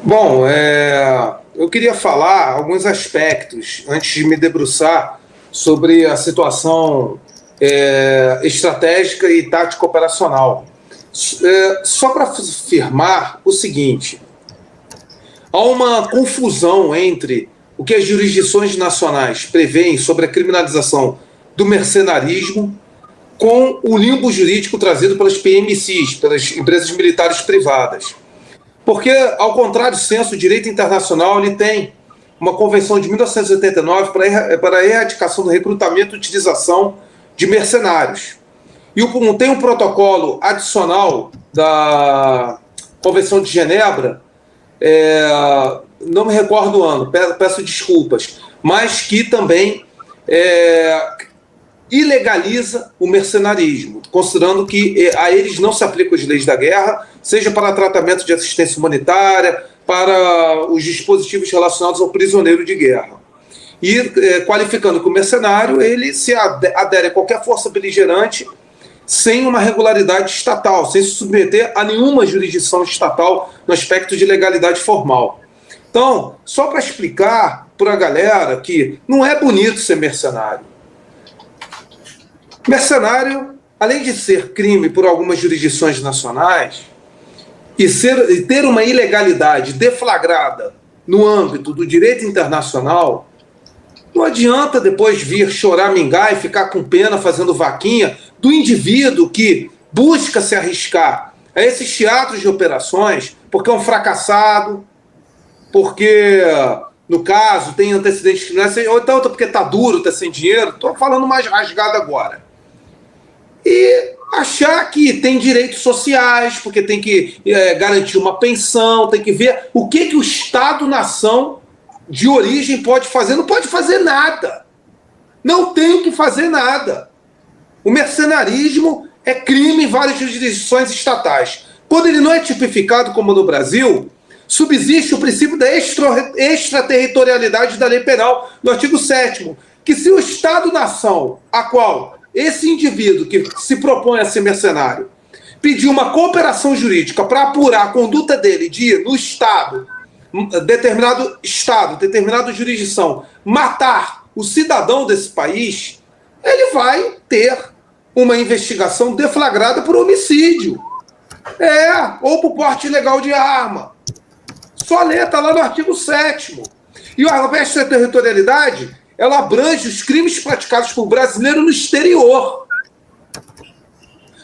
Bom, eu queria falar alguns aspectos antes de me debruçar sobre a situação estratégica e tática operacional. Só para afirmar o seguinte: há uma confusão entre o que as jurisdições nacionais preveem sobre a criminalização do mercenarismo com o limbo jurídico trazido pelas PMCs, pelas empresas militares privadas. Porque, ao contrário do senso, o direito internacional ele tem uma convenção de 1989 para a erradicação do recrutamento e utilização de mercenários. E tem um protocolo adicional da Convenção de Genebra, não me recordo o ano, peço desculpas, mas que também ilegaliza o mercenarismo, considerando que a eles não se aplicam as leis da guerra, seja para tratamento de assistência humanitária, para os dispositivos relacionados ao prisioneiro de guerra. E qualificando que o mercenário ele se adere a qualquer força beligerante sem uma regularidade estatal, sem se submeter a nenhuma jurisdição estatal no aspecto de legalidade formal. Então, só para explicar para a galera que não é bonito ser mercenário. Mercenário, além de ser crime por algumas jurisdições nacionais e ter uma ilegalidade deflagrada no âmbito do direito internacional, não adianta depois vir choramingar e ficar com pena fazendo vaquinha do indivíduo que busca se arriscar a esses teatros de operações porque é um fracassado, porque, no caso, tem antecedentes criminais, ou então porque está duro, está sem dinheiro. Estou falando mais rasgado agora. E achar que tem direitos sociais, porque tem que garantir uma pensão, tem que ver o que o Estado-nação de origem pode fazer. Não pode fazer nada. Não tem que fazer nada. O mercenarismo é crime em várias jurisdições estatais. Quando ele não é tipificado como no Brasil, subsiste o princípio da extraterritorialidade da lei penal, no artigo 7º, que se o Estado-nação, a qual esse indivíduo que se propõe a ser mercenário pedir uma cooperação jurídica para apurar a conduta dele de ir no Estado, determinada jurisdição, matar o cidadão desse país, ele vai ter uma investigação deflagrada por homicídio. Ou por porte ilegal de arma. Só lê, está lá no artigo 7º. E a extraterritorialidade, ela abrange os crimes praticados por brasileiro no exterior.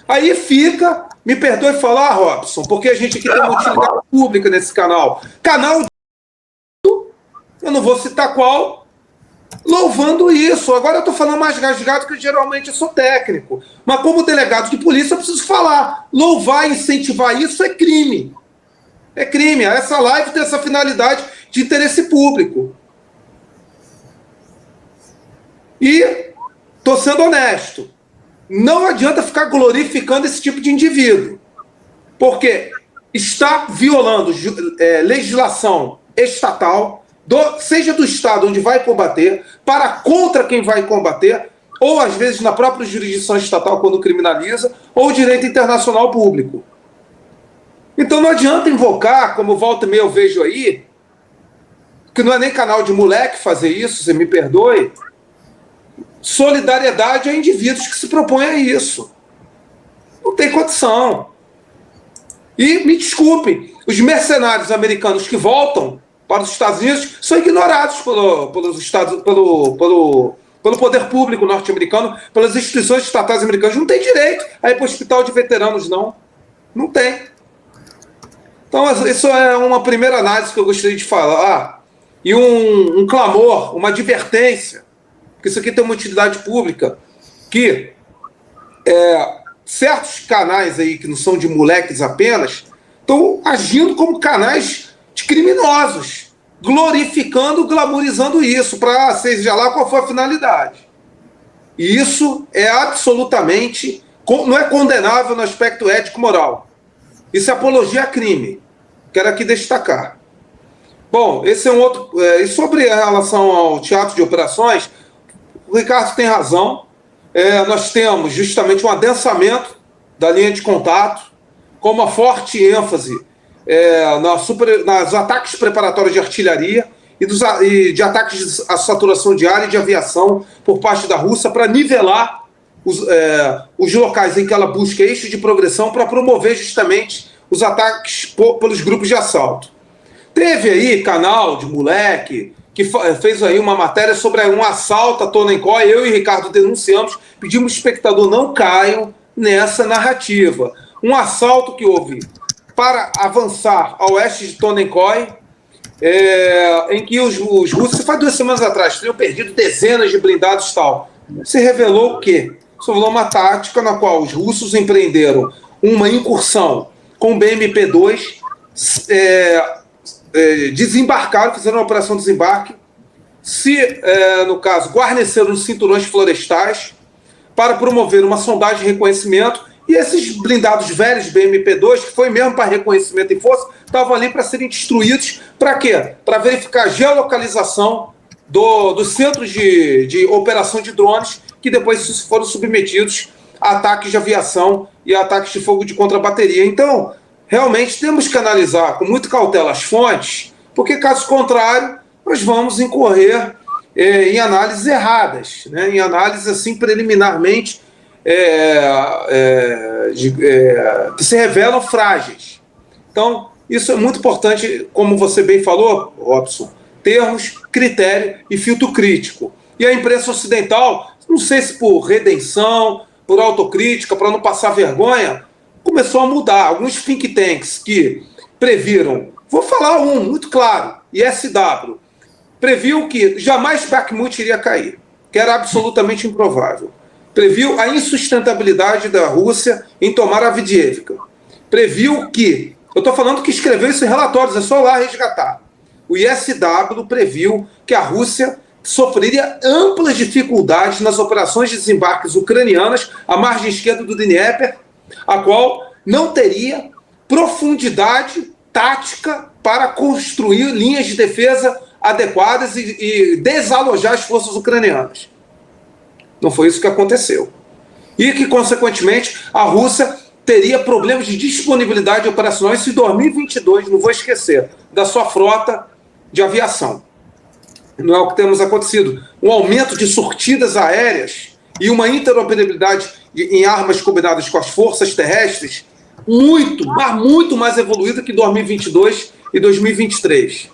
Aí fica, me perdoe falar, Robson, porque a gente aqui tem uma utilidade pública nesse canal. Canal, eu não vou citar qual, louvando isso. Agora eu estou falando mais rasgado, que geralmente eu sou técnico. Mas como delegado de polícia eu preciso falar. Louvar e incentivar isso é crime. É crime. Essa live tem essa finalidade de interesse público. E estou sendo honesto. Não adianta ficar glorificando esse tipo de indivíduo. Porque está violando legislação estatal, seja do Estado onde vai combater, contra quem vai combater, ou às vezes na própria jurisdição estatal quando criminaliza, ou direito internacional público. Então não adianta invocar, como volta e meia eu vejo aí, que não é nem canal de moleque fazer isso, você me perdoe, solidariedade a indivíduos que se propõem a isso. Não tem condição. E, me desculpe, os mercenários americanos que voltam para os Estados Unidos são ignorados pelo poder público norte-americano, pelas instituições estatais americanas. Não tem direito a ir para o hospital de veteranos, não. Não tem. Então, isso é uma primeira análise que eu gostaria de falar. E um clamor, uma advertência, porque isso aqui tem uma utilidade pública, que certos canais aí, que não são de moleques apenas, estão agindo como canais de criminosos, glorificando, glamorizando isso, para seja lá qual for a finalidade. E isso é absolutamente, não é condenável no aspecto ético-moral. Isso é apologia a crime. Quero aqui destacar. Bom, esse é um outro... E sobre a relação ao teatro de operações, o Ricardo tem razão. Nós temos justamente um adensamento da linha de contato, com uma forte ênfase nas ataques preparatórios de artilharia e de ataques à saturação de ar e de aviação por parte da Rússia para nivelar os locais em que ela busca eixo de progressão para promover justamente os ataques pelos grupos de assalto. Teve aí canal de moleque que fez aí uma matéria sobre um assalto a Tonenkoi. Eu e Ricardo denunciamos, pedimos ao espectador não caiam nessa narrativa. Um assalto que houve para avançar a oeste de Tonenkoi, em que os russos, faz 2 semanas atrás, teriam perdido dezenas de blindados e tal. Se revelou o quê? Se revelou uma tática na qual os russos empreenderam uma incursão com o BMP-2, desembarcaram, fizeram uma operação de desembarque, no caso, guarneceram os cinturões florestais para promover uma sondagem de reconhecimento, e esses blindados velhos BMP-2, que foi mesmo para reconhecimento e força, estavam ali para serem destruídos. Para quê? Para verificar a geolocalização dos centros de operação de drones, que depois foram submetidos a ataques de aviação e a ataques de fogo de contrabateria. Então, realmente temos que analisar com muita cautela as fontes, porque caso contrário, nós vamos incorrer em análises erradas, né? Em análises assim preliminarmente que se revelam frágeis. Então, isso é muito importante, como você bem falou, Robson, termos, critério e filtro crítico. E a imprensa ocidental, não sei se por redenção, por autocrítica, para não passar vergonha, começou a mudar. Alguns think tanks que previram, vou falar um muito claro, ISW, previu que jamais Bakhmut iria cair, que era absolutamente improvável. Previu a insustentabilidade da Rússia em tomar Avdiivka. Previu que, eu estou falando que escreveu isso em relatórios, é só lá resgatar. O ISW previu que a Rússia sofreria amplas dificuldades nas operações de desembarques ucranianas à margem esquerda do Dnieper, a qual não teria profundidade tática para construir linhas de defesa adequadas e desalojar as forças ucranianas. Não foi isso que aconteceu. E que, consequentemente, a Rússia teria problemas de disponibilidade operacional, isso em 2022, não vou esquecer, da sua frota de aviação. Não é o que temos acontecido. Um aumento de sortidas aéreas e uma interoperabilidade em armas combinadas com as forças terrestres muito mais evoluída que 2022 e 2023.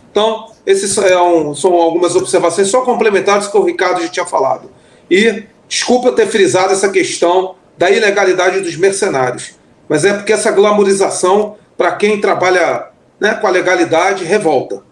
Então, esses são algumas observações só complementares que o Ricardo já tinha falado. E desculpa ter frisado essa questão da ilegalidade dos mercenários, mas é porque essa glamorização, para quem trabalha, né, com a legalidade, revolta.